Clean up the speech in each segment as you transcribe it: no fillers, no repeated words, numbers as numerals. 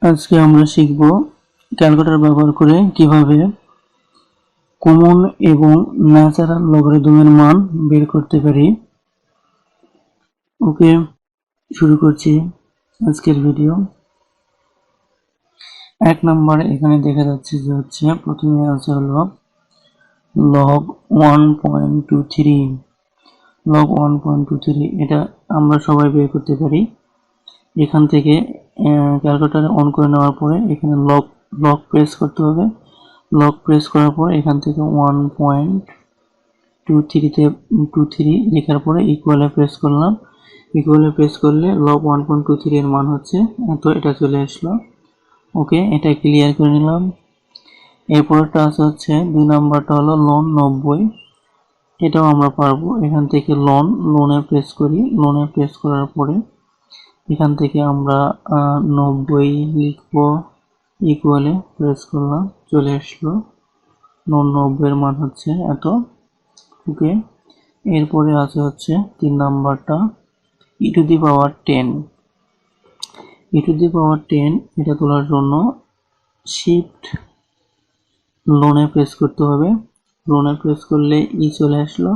আজকে আমরা শিখব ক্যালকুলেটর ব্যবহার করে কিভাবে কমন এবং ন্যাচারাল লগারিদমের মান বের করতে পারি। ওকে, শুরু করছি আজকের ভিডিও। 1 নম্বরে এখানে দেখা যাচ্ছে যে প্রথমে আছে হলো log 1.23 log 1.23 এটা আমরা সবাই বের করতে পারি। এখান থেকে ক্যালকুলেটরে অন করে নেওয়ার পরে এখানে লগ প্রেস করতে হবে। লগ প্রেস করার পর এখান থেকে 1.23 লেখার পরে ইকুয়ালে প্রেস করলাম। ইকুয়ালে প্রেস করলে log 1.23 এর মান হচ্ছে এত, এটা চলে আসলো। ওকে, এটা ক্লিয়ার করে নিলাম। এরপরটা হচ্ছে 2 নাম্বারটা হলো লন 90। এটাও আমরা পারবো। এখান থেকে লোনে প্রেস করি। লোনে প্রেস করার পরে এখান থেকে আমরা 90 লিখবো, ইকুয়ালে প্রেস করলাম, চলে আসলো। 90 এর মান হচ্ছে এত। ওকে, এরপরে আছে 3 নাম্বারটা e to the power 10। e to the power 10 এটা তোলার জন্য শিফট লোনে প্রেস করতে হবে। লোনে প্রেস করলে ই চলে আসলো।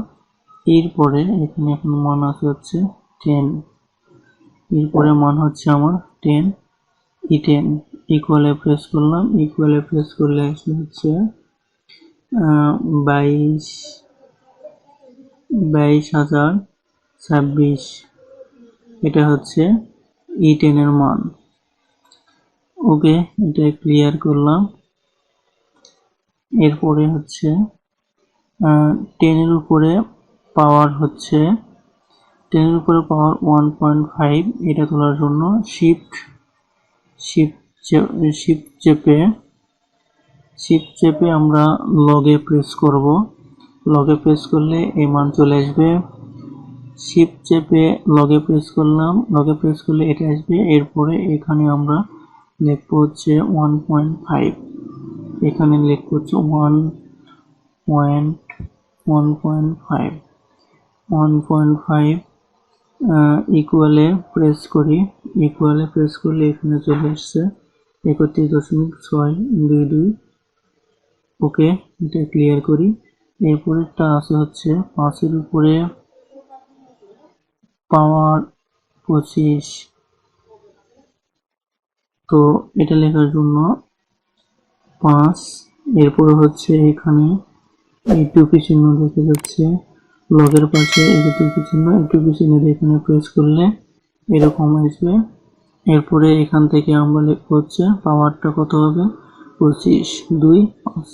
এরপরে এখানে এখন মান আছে 10। এরপরে মান হচ্ছে আমার 10, E10 ইকুয়ালে প্রেস করলাম। ইকুয়ালে প্রেস করলে হচ্ছে 22,026। এটা হচ্ছে E10 এর মান। ওকে, এটা ক্লিয়ার করলাম। এরপরে 10 এর উপরে পাওয়ার 1.5। এটা তোলার জন্য শিফট চেপে আমরা লগে প্রেস করব। লগে প্রেস করলে এই মান চলে আসবে। শিফট চেপে লগে প্রেস করলাম, লগে প্রেস করলে এটা আসবে। এরপরে এখানে আমরা লিখবো 1.5। এখানে লিখবো 1.5 ইকুয়ালে প্রেস করি। ইকুয়ালে প্রেস করলে এখানে চলে আসছে 31.622। ওকে, এটা ক্লিয়ার করি। এরপরেরটা আছে 5 এর উপরে পাওয়ার 25। তো এটা লেখার জন্য 5, এরপরে এখানে এই টুপি চিহ্ন দেখা যাচ্ছে লগের পাশে, এই টুপি চিহ্ন, এই টুপি চিহ্ন এখানে প্রেস করলে এরকম আসবে। এরপরে এখান থেকে আমরা লিখবো পাওয়ারটা কত হবে 25, 2, 5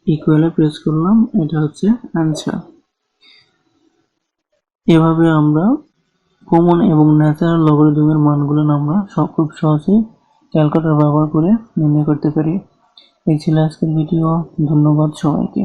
ইকুয়ালে প্রেস করলাম। এটা হচ্ছে অ্যান্সার। এভাবে আমরা কমন এবং ন্যাচারাল লগারিদমের মানগুলো আমরা খুব সহজেই ক্যালকুলেটর ব্যবহার করে নির্ণয় করতে পারি। এই ছিল আজকের ভিডিও। ধন্যবাদ সবাইকে।